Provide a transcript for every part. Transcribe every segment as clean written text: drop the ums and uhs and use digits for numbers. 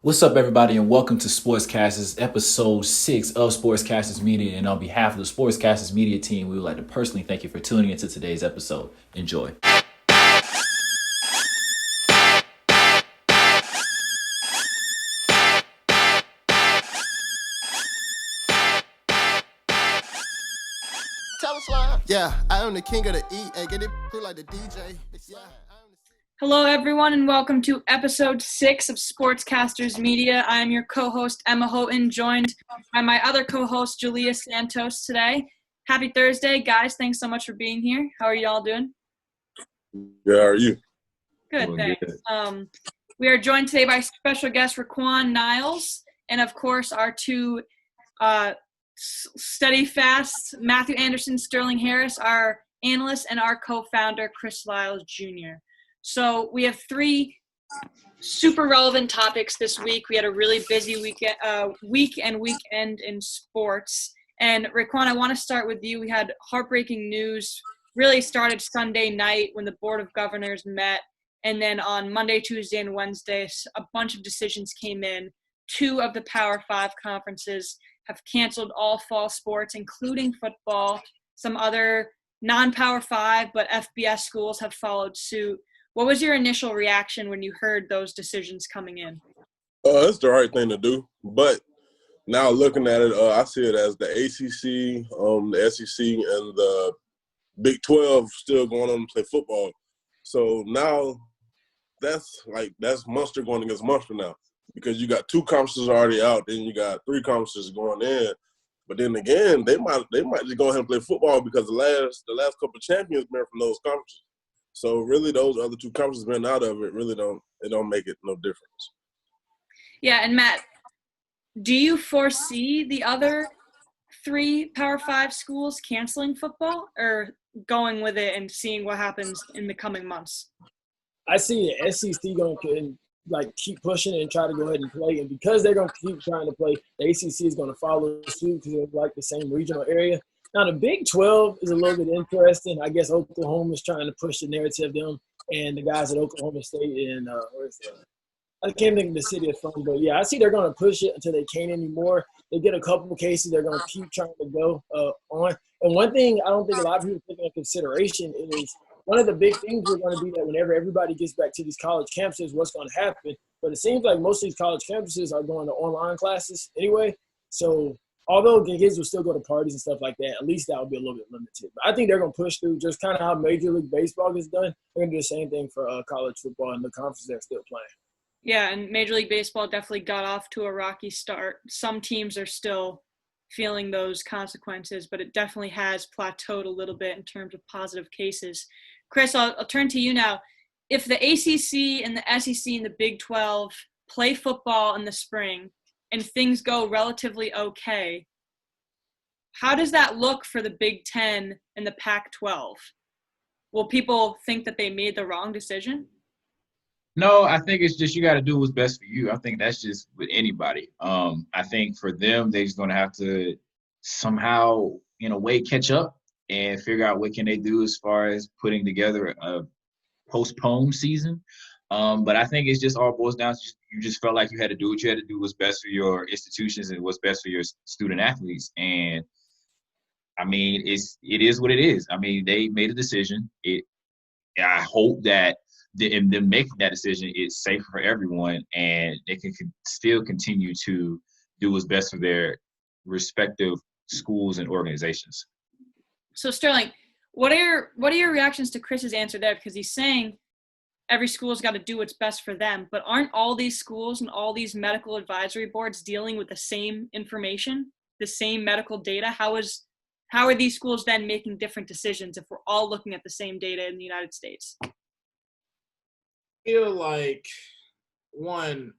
What's up, everybody, and welcome to SportsCasters, episode 6 of SportsCasters Media. And on behalf of the SportsCasters Media team, we would like to personally thank you for tuning into today's episode. Enjoy. Tell us why. Yeah, I am the king of the E. Hey, get it like the DJ. Yeah. Hello, everyone, and welcome to episode 6 of SportsCasters Media. I am your co-host, Emma Houghton, joined by my other co-host, Julia Santos, today. Happy Thursday, guys. Thanks so much for being here. How are you all doing? Yeah, how are you? Good, thanks. We are joined today by special guest Raqwon Niles, and, of course, our two steady fast, Matthew Anderson, Sterling Harris, our analyst, and our co-founder, Chris Lyles Jr. So we have three super relevant topics this week. We had a really busy week and in sports. And Raqwon, I want to start with you. We had heartbreaking news. Really started Sunday night when the Board of Governors met. And then on Monday, Tuesday, and Wednesday, a bunch of decisions came in. 2 of the Power 5 conferences have canceled all fall sports, including football. Some other non-Power 5 but FBS schools have followed suit. What was your initial reaction when you heard those decisions coming in? It's the right thing to do. But now looking at it, I see it as the ACC, the SEC, and the Big 12 still going on to play football. So now that's Munster going against Munster now, because you got 2 conferences already out, then you got 3 conferences going in. But then again, they might just go ahead and play football because the last couple of champions been from those conferences. So really, those other 2 conferences being out of it really don't make it no difference. Yeah, and Matt, do you foresee the other 3 Power 5 schools canceling football or going with it and seeing what happens in the coming months? I see the SEC going to keep pushing and try to go ahead and play, and because they're going to keep trying to play, the ACC is going to follow suit because they're like the same regional area. Now, the Big 12 is a little bit interesting. I guess Oklahoma is trying to push the narrative, them and the guys at Oklahoma State and I can't think of the city it's from, but yeah, I see they're going to push it until they can't anymore. They get a couple of cases, they're going to keep trying to go on. And one thing I don't think a lot of people take into consideration is one of the big things we're going to be that whenever everybody gets back to these college campuses, what's going to happen. But it seems like most of these college campuses are going to online classes anyway. So although the kids will still go to parties and stuff like that, at least that will be a little bit limited. But I think they're going to push through just kind of how Major League Baseball gets done. They're going to do the same thing for college football and the conferences they're still playing. Yeah, and Major League Baseball definitely got off to a rocky start. Some teams are still feeling those consequences, but it definitely has plateaued a little bit in terms of positive cases. Chris, I'll turn to you now. If the ACC and the SEC and the Big 12 play football in the spring and things go relatively okay, how does that look for the Big 10 and the Pac-12? Will people think that they made the wrong decision? No, I think it's just you got to do what's best for you. I think that's just with anybody. I think for them, they're just going to have to somehow, in a way, catch up and figure out what can they do as far as putting together a postponed season. But I think it's just all boils down to you just felt like you had to do what you had to do, what's best for your institutions and what's best for your student athletes. And I mean, it is what it is. I mean, they made a decision. I hope that in them making that decision, it's safe for everyone, and they can still continue to do what's best for their respective schools and organizations. So Sterling, what are your reactions to Chris's answer there? Because he's saying every school's got to do what's best for them, but aren't all these schools and all these medical advisory boards dealing with the same information, the same medical data? How are these schools then making different decisions if we're all looking at the same data in the United States? Feel like, one,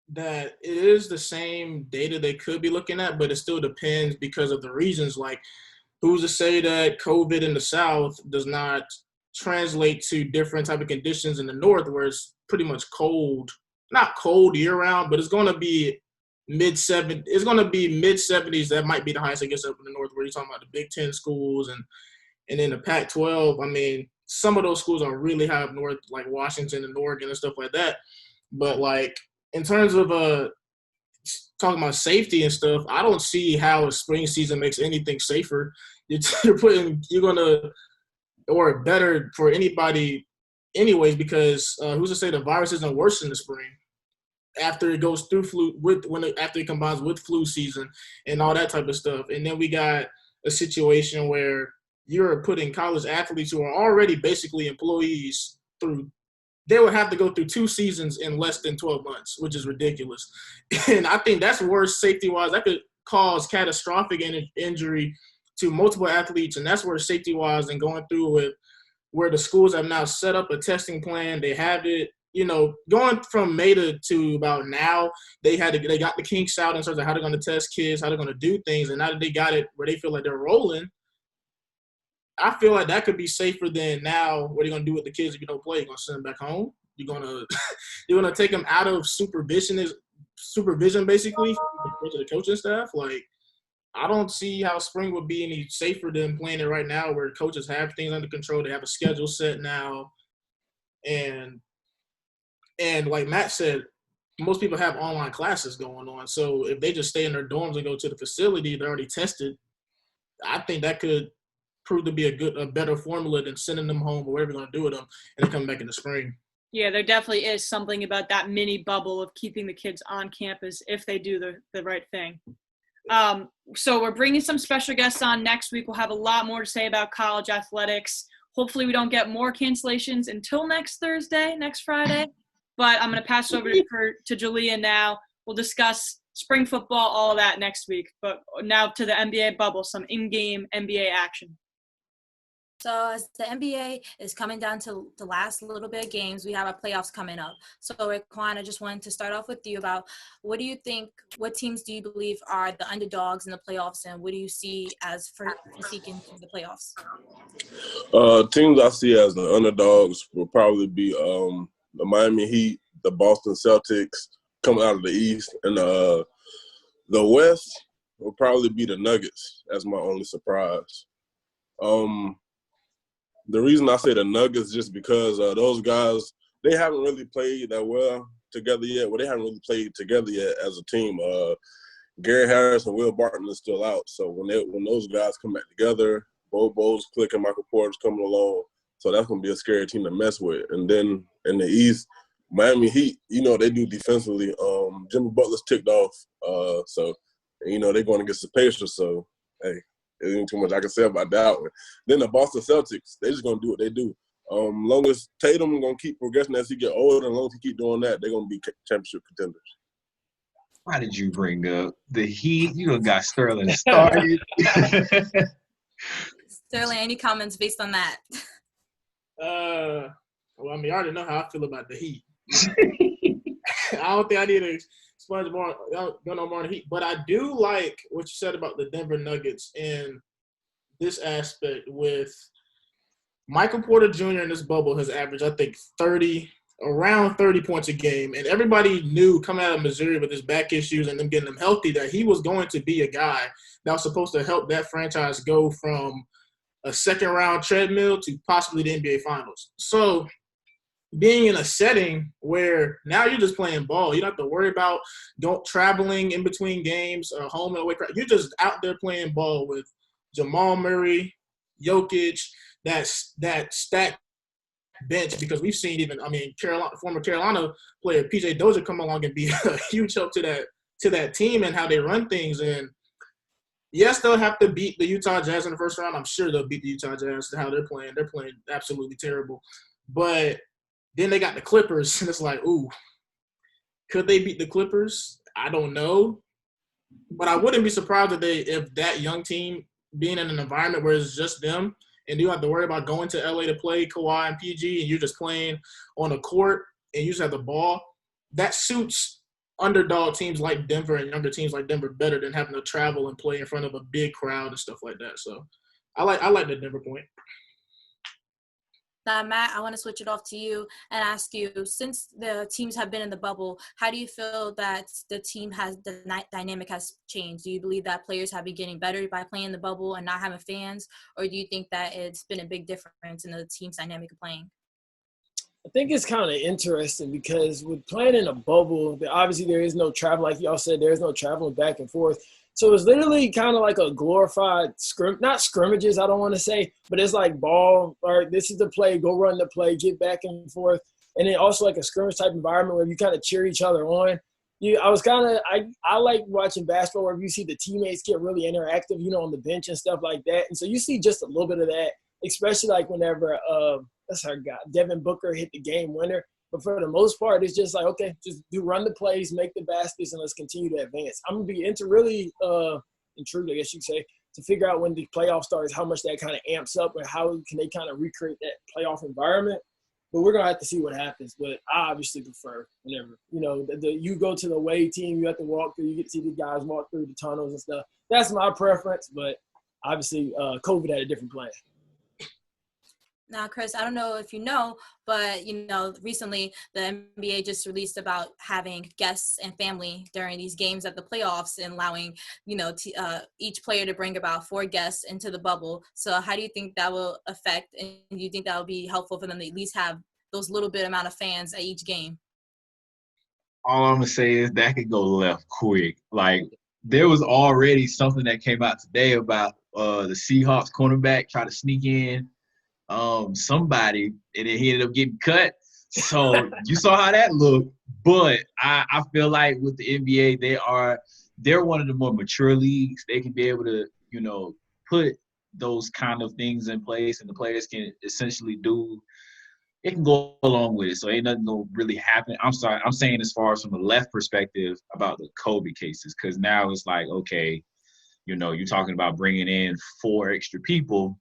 that it is the same data they could be looking at, but it still depends because of the reasons. Like, who's to say that COVID in the South does not translate to different type of conditions in the North, where it's pretty much cold, not cold year round, but it's going to be mid-70s. It's going to be mid-70s. That might be the highest it gets up in the North, where you're talking about the Big 10 schools and then the Pac-12. I mean, some of those schools are really high up north, like Washington and Oregon and stuff like that. But, like, in terms of talking about safety and stuff, I don't see how a spring season makes anything safer. You're gonna or better for anybody, anyways, because who's to say the virus isn't worse in the spring after it goes through after it combines with flu season and all that type of stuff. And then we got a situation where you're putting college athletes who are already basically employees through. They would have to go through 2 seasons in less than 12 months, which is ridiculous. And I think that's worse safety-wise. That could cause catastrophic injury to multiple athletes, and that's where safety-wise and going through with where the schools have now set up a testing plan. They have it, going from May to about now, they got the kinks out in terms of how they're going to test kids, how they're going to do things, and now that they got it where they feel like they're rolling, I feel like that could be safer than now. What are you gonna do with the kids if you don't play? You're gonna send them back home. You're gonna take them out of supervision basically to the coaching staff. Like, I don't see how spring would be any safer than playing it right now, where coaches have things under control. They have a schedule set now, and like Matt said, most people have online classes going on. So if they just stay in their dorms and go to the facility, they're already tested. I think that could prove to be a better formula than sending them home or whatever you're going to do with them and then come back in the spring. Yeah, there definitely is something about that mini bubble of keeping the kids on campus if they do the right thing. So we're bringing some special guests on next week. We'll have a lot more to say about college athletics. Hopefully we don't get more cancellations until next Friday. But I'm going to pass it over to Julia now. We'll discuss spring football, all of that next week. But now to the NBA bubble, some in-game NBA action. So as the NBA is coming down to the last little bit of games, we have our playoffs coming up. So Raqwon, I just wanted to start off with you about what teams do you believe are the underdogs in the playoffs, and what do you see as for seeking the playoffs? Teams I see as the underdogs will probably be the Miami Heat, the Boston Celtics coming out of the East, and the West will probably be the Nuggets as my only surprise. The reason I say the Nuggets just because those guys, they haven't really played that well together yet. Well, they haven't really played together yet as a team. Gary Harris and Will Barton are still out. So when those guys come back together, Bobo's clicking, Michael Porter's coming along. So that's going to be a scary team to mess with. And then in the East, Miami Heat, they do defensively. Jimmy Butler's ticked off. So they're going against the Pacers. So, hey. There ain't too much I can say about that one. Then the Boston Celtics, they just going to do what they do. Long as Tatum going to keep progressing as he get older, and as long as he keep doing that, they're going to be championship contenders. Why did you bring up the Heat? You done got Sterling started. Sterling, any comments based on that? Well, I mean, I already know how I feel about the Heat. I don't think I need to sponge more, go no more on the Heat. But I do like what you said about the Denver Nuggets in this aspect with Michael Porter Jr. in this bubble has averaged, I think, around 30 points a game. And everybody knew coming out of Missouri with his back issues and them getting him healthy that he was going to be a guy that was supposed to help that franchise go from a second-round treadmill to possibly the NBA Finals. So being in a setting where now you're just playing ball. You don't have to worry about traveling in between games or home and away. You're just out there playing ball with Jamal Murray, Jokic, that stacked bench, because we've seen former Carolina player PJ Dozier come along and be a huge help to that team and how they run things. And yes, they'll have to beat the Utah Jazz in the first round. I'm sure they'll beat the Utah Jazz to how they're playing. They're playing absolutely terrible. But then they got the Clippers, and it's like, ooh, could they beat the Clippers? I don't know. But I wouldn't be surprised if that young team being in an environment where it's just them and you don't have to worry about going to LA to play Kawhi and PG and you're just playing on a court and you just have the ball, that suits underdog teams like Denver and younger teams like Denver better than having to travel and play in front of a big crowd and stuff like that. So I like the Denver point. Now, Matt, I want to switch it off to you and ask you, since the teams have been in the bubble, how do you feel that the dynamic has changed? Do you believe that players have been getting better by playing the bubble and not having fans? Or do you think that it's been a big difference in the team's dynamic of playing? I think it's kind of interesting because with playing in a bubble, obviously there is no travel. Like y'all said, there's no traveling back and forth. So it's literally kind of like a glorified not scrimmages, I don't want to say, but it's like ball, all right, this is the play, go run the play, get back and forth. And then also like a scrimmage type environment where you kind of cheer each other on. I like watching basketball where you see the teammates get really interactive, on the bench and stuff like that. And so you see just a little bit of that, especially like whenever that's our guy, Devin Booker hit the game winner. But for the most part, it's just like, okay, just run the plays, make the baskets, and let's continue to advance. I'm going to be really intrigued, I guess you could say, to figure out when the playoff starts, how much that kind of amps up and how can they kind of recreate that playoff environment. But we're going to have to see what happens. But I obviously prefer whenever, you go to the away team, you have to walk through, you get to see the guys walk through the tunnels and stuff. That's my preference, but obviously COVID had a different plan. Now, Chris, I don't know if you know, but, recently the NBA just released about having guests and family during these games at the playoffs and allowing, each player to bring about 4 guests into the bubble. So how do you think that will affect, and do you think that will be helpful for them to at least have those little bit amount of fans at each game? All I'm going to say is that could go left quick. Like, there was already something that came out today about the Seahawks cornerback try to sneak in somebody, and then he ended up getting cut. So you saw how that looked. But I feel like with the NBA, they're one of the more mature leagues. They can be able to, put those kind of things in place, and the players can essentially it can go along with it. So ain't nothing gonna really happen. I'm saying as far as from the left perspective about the COVID cases, because now it's like, okay, you're talking about bringing in 4 extra people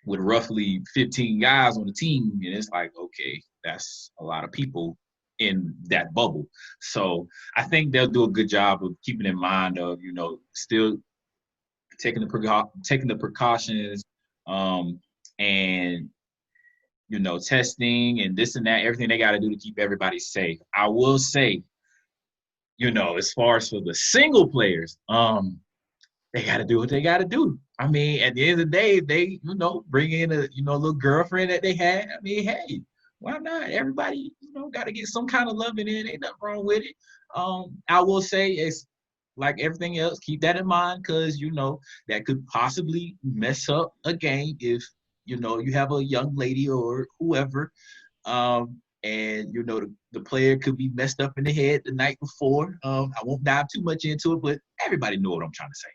with roughly 15 guys on the team, and it's like, okay, that's a lot of people in that bubble. So I think they'll do a good job of keeping in mind of, still taking the precautions, and testing and this and that, everything they got to do to keep everybody safe. I will say, as far as for the single players, they got to do what they got to do. I mean, at the end of the day, they, bring in a, little girlfriend that they had. I mean, hey, why not? Everybody, got to get some kind of loving in. Ain't nothing wrong with it. I will say it's like everything else, keep that in mind because, that could possibly mess up a game if, you have a young lady or whoever, and, the player could be messed up in the head the night before. I won't dive too much into it, but everybody know what I'm trying to say.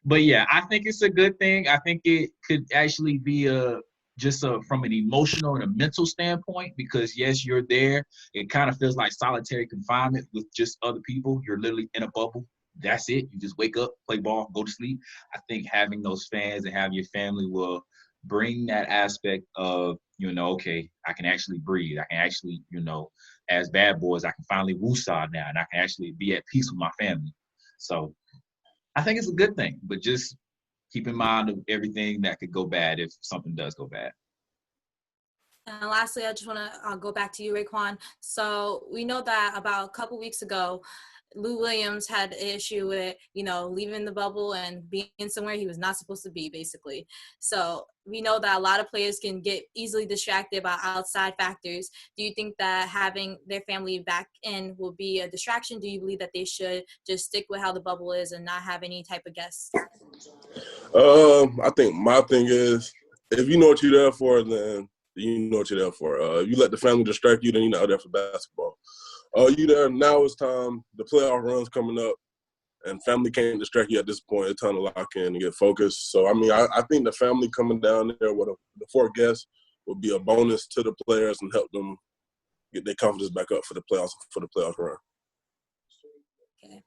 But yeah, I think it's a good thing. I think it could actually be from an emotional and a mental standpoint, because yes, you're there. It kind of feels like solitary confinement with just other people. You're literally in a bubble. That's it. You just wake up, play ball, go to sleep. I think having those fans and having your family will bring that aspect of, okay, I can actually breathe. I can actually, as bad boys, I can finally woosah now, and I can actually be at peace with my family. So I think it's a good thing, but just keep in mind of everything that could go bad if something does go bad. And lastly, I just want to go back to you, Raqwon. So we know that about a couple weeks ago, Lou Williams had an issue with, leaving the bubble and being somewhere he was not supposed to be, basically. So we know that a lot of players can get easily distracted by outside factors. Do you think that having their family back in will be a distraction? Do you believe that they should just stick with how the bubble is and not have any type of guests? I think my thing is, if you know what you're there for, then you know what you're there for. If you let the family distract you, then you're not there for basketball. You there, now it's time. The playoff run's coming up, and family can't distract you at this point. It's time to lock in and get focused. So, I mean, I think the family coming down there with the 4 guests would be a bonus to the players and help them get their confidence back up for the playoff run. Okay.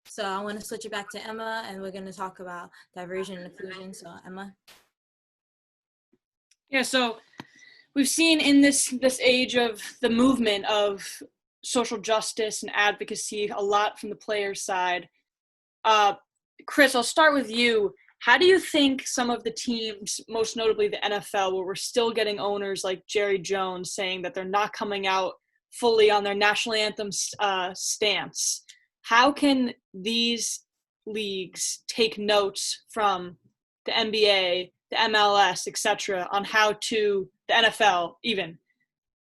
So I want to switch it back to Emma, and we're going to talk about diversion and inclusion. So, Emma. Yeah, so we've seen in this age of the movement of social justice and advocacy a lot from the players' side. Chris, I'll start with you. How do you think some of the teams, most notably the NFL, where we're still getting owners like Jerry Jones saying that they're not coming out fully on their national anthem stance, how can these leagues take notes from the NBA, the MLS, etc., on how to the NFL even,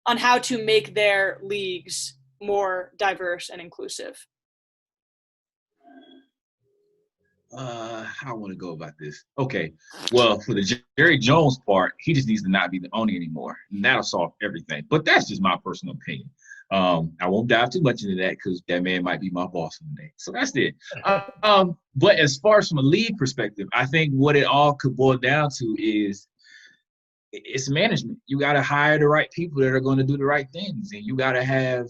on how to make their leagues more diverse and inclusive? How I want to go about this. Okay. Well, for the Jerry Jones part, he just needs to not be the owner anymore. And that'll solve everything. But that's just my personal opinion. I won't dive too much into that because that man might be my boss one day. So that's it. But as far as from a league perspective, I think what it all could boil down to is it's management. You got to hire the right people that are going to do the right things. And you got to have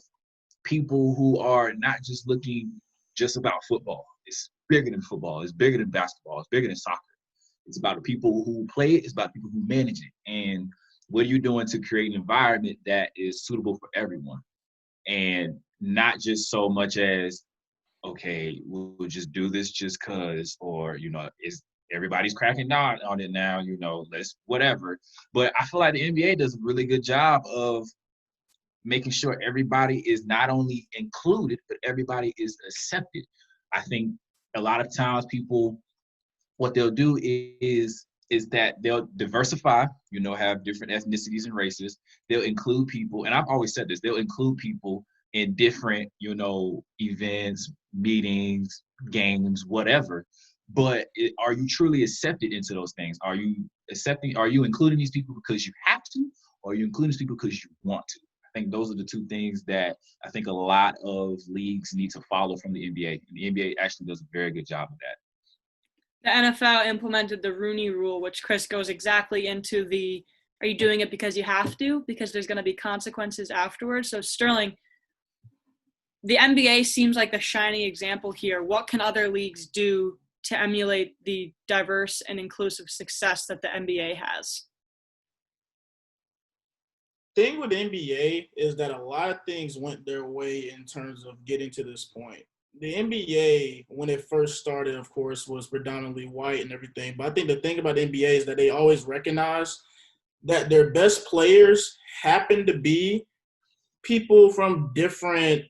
people who are not just looking just about football. It's bigger than football. It's bigger than basketball. It's bigger than soccer. It's about the people who play it. It's about the people who manage it. And what are you doing to create an environment that is suitable for everyone? And not just so much as, okay, we'll just do this just because, or, is everybody's cracking down on it now, let's whatever. But I feel like the NBA does a really good job of making sure everybody is not only included, but everybody is accepted. I think a lot of times people, what they'll do is that they'll diversify, have different ethnicities and races. They'll include people, and I've always said this, they'll include people in different, events, meetings, games, whatever. But are you truly accepted into those things? Are you including these people because you have to, or are you including these people because you want to? I think those are the two things that I think a lot of leagues need to follow from the NBA. And the NBA actually does a very good job of that. The NFL implemented the Rooney Rule, which Chris goes exactly into are you doing it because you have to? Because there's going to be consequences afterwards. So Sterling, the NBA seems like the shining example here. What can other leagues do to emulate the diverse and inclusive success that the NBA has? Thing with the NBA is that a lot of things went their way in terms of getting to this point. The NBA, when it first started, of course, was predominantly white and everything. But I think the thing about the NBA is that they always recognize that their best players happen to be people from different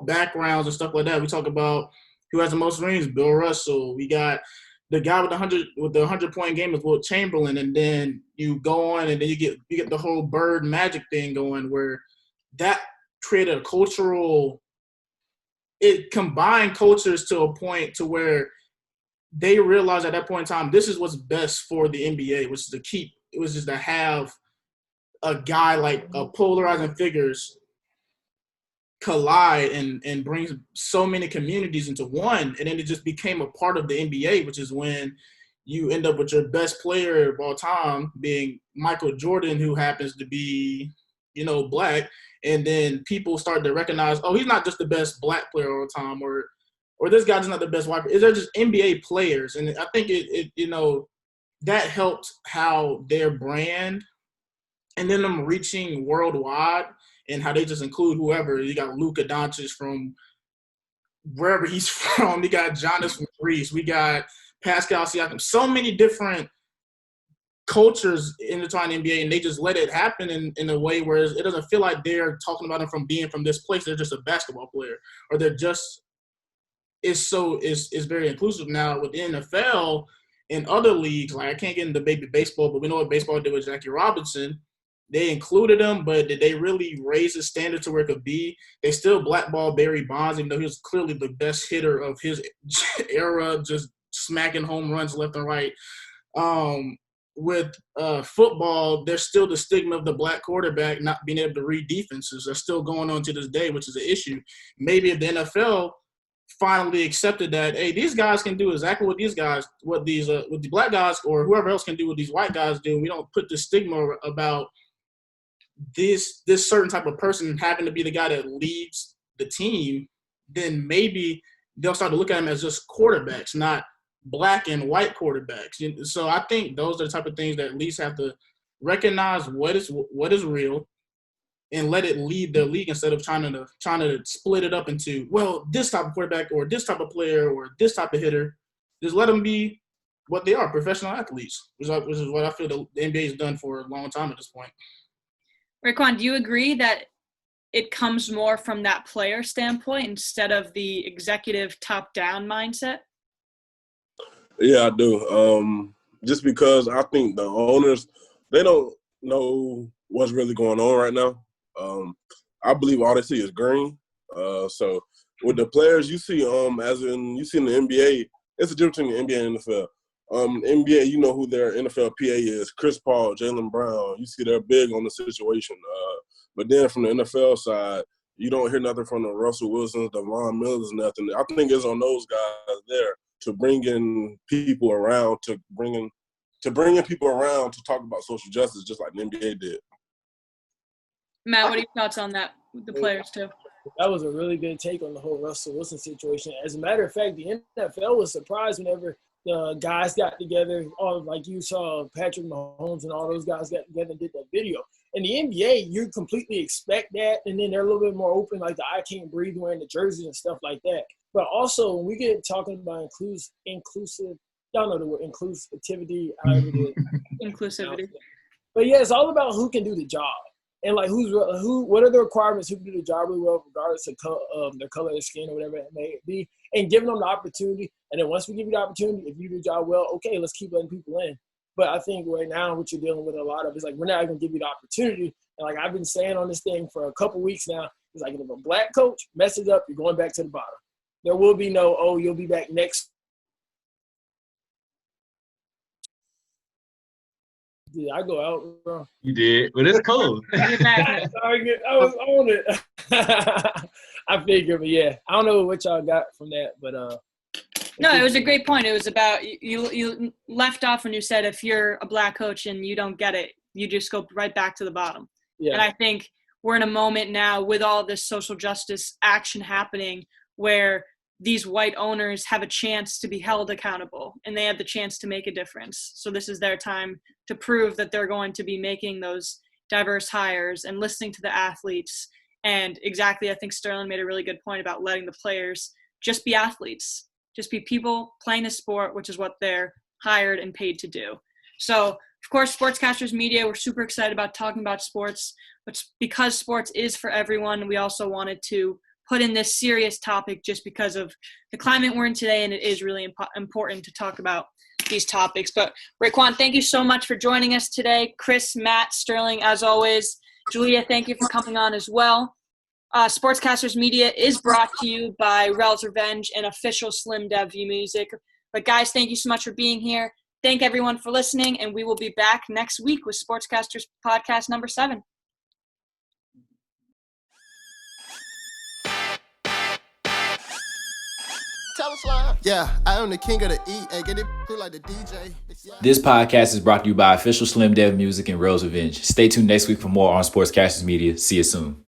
backgrounds and stuff like that. We talk about who has the most rings, Bill Russell. We got the guy with the 100-point game is Wilt Chamberlain, and then you go on and then you get the whole Bird Magic thing going, where that created a cultural. It combined cultures to a point to where they realized at that point in time this is what's best for the NBA, which is to have a guy like a polarizing figures collide and brings so many communities into one, and then it just became a part of the NBA, which is when you end up with your best player of all time being Michael Jordan, who happens to be, black, and then people start to recognize, oh, he's not just the best black player all the time, or this guy's not the best white player. They're just NBA players, and I think it that helped how their brand, and then them reaching worldwide. And how they just include whoever. You got Luka Doncic from wherever he's from. We got Giannis from Greece. We got Pascal Siakam. So many different cultures intertwined in the NBA, and they just let it happen in a way where it doesn't feel like they're talking about them from being from this place. They're just a basketball player, or they're just it's very inclusive now with the NFL and other leagues. Like I can't get into baby baseball, but we know what baseball did with Jackie Robinson. They included him, but did they really raise the standard to where it could be? They still blackballed Barry Bonds, even though he was clearly the best hitter of his era, just smacking home runs left and right. With football, there's still the stigma of the black quarterback not being able to read defenses. That's still going on to this day, which is an issue. Maybe if the NFL finally accepted that, hey, these guys can do exactly what with the black guys or whoever else can do what these white guys do, and we don't put the stigma about this certain type of person having to be the guy that leads the team, then maybe they'll start to look at them as just quarterbacks, not black and white quarterbacks. So I think those are the type of things that at least have to recognize what is real and let it lead the league instead of trying to split it up into, well, this type of quarterback or this type of player or this type of hitter. Just let them be what they are, professional athletes, which is what I feel the NBA has done for a long time at this point. Raqwon, do you agree that it comes more from that player standpoint instead of the executive top-down mindset? Yeah, I do. Just because I think the owners, they don't know what's really going on right now. I believe all they see is green. So with the players you see, you see in the NBA, it's a difference between the NBA and NFL. NBA, you know who their NFL PA is, Chris Paul, Jaylen Brown. You see they're big on the situation. But then from the NFL side, you don't hear nothing from the Russell Wilsons, the Von Millers, nothing. I think it's on those guys there to bring in people around, to bring in people around to talk about social justice, just like the NBA did. Matt, what are your thoughts on that, the players too? That was a really good take on the whole Russell Wilson situation. As a matter of fact, the NFL was surprised whenever the guys got together, like you saw Patrick Mahomes and all those guys got together and did that video. In the NBA, you completely expect that, and then they're a little bit more open, like the I can't breathe wearing the jerseys and stuff like that. But also, when we get talking about inclusive, y'all know the word inclusivity, however it is. Inclusivity. But yeah, it's all about who can do the job. And like what are the requirements, who can do the job really well, regardless of their color of skin or whatever it may be, and giving them the opportunity. And then once we give you the opportunity, if you do the job well, okay, let's keep letting people in. But I think right now what you're dealing with a lot of is like, we're not going to give you the opportunity. And like I've been saying on this thing for a couple weeks now, it's like if a black coach messes up, you're going back to the bottom. There will be no, you'll be back next. Did I go out, bro? You did, but it's cool. I was on it. I figured, but yeah, I don't know what y'all got from that, but no, it was a great point. It was about you left off when you said if you're a black coach and you don't get it, you just go right back to the bottom. Yeah. And I think we're in a moment now with all this social justice action happening where these white owners have a chance to be held accountable and they have the chance to make a difference. So this is their time to prove that they're going to be making those diverse hires and listening to the athletes. And exactly, I think Sterling made a really good point about letting the players just be athletes, just be people playing the sport, which is what they're hired and paid to do. So, of course, SportsCasters Media, we're super excited about talking about sports, but because sports is for everyone, we also wanted to put in this serious topic just because of the climate we're in today, and it is really important to talk about these topics. But Raqwon, thank you so much for joining us today. Chris, Matt, Sterling, as always. Julia, thank you for coming on as well. SportsCasters Media is brought to you by Rel's Revenge and official Slim Dev music. But guys, thank you so much for being here. Thank everyone for listening, and we will be back next week with SportsCasters Podcast number 7. Tell us live. Yeah, I am the king of the E. Hey, get it like the DJ. This podcast is brought to you by official Slim Dev Music and Rel's Revenge. Stay tuned next week for more on SportsCasters Media. See you soon.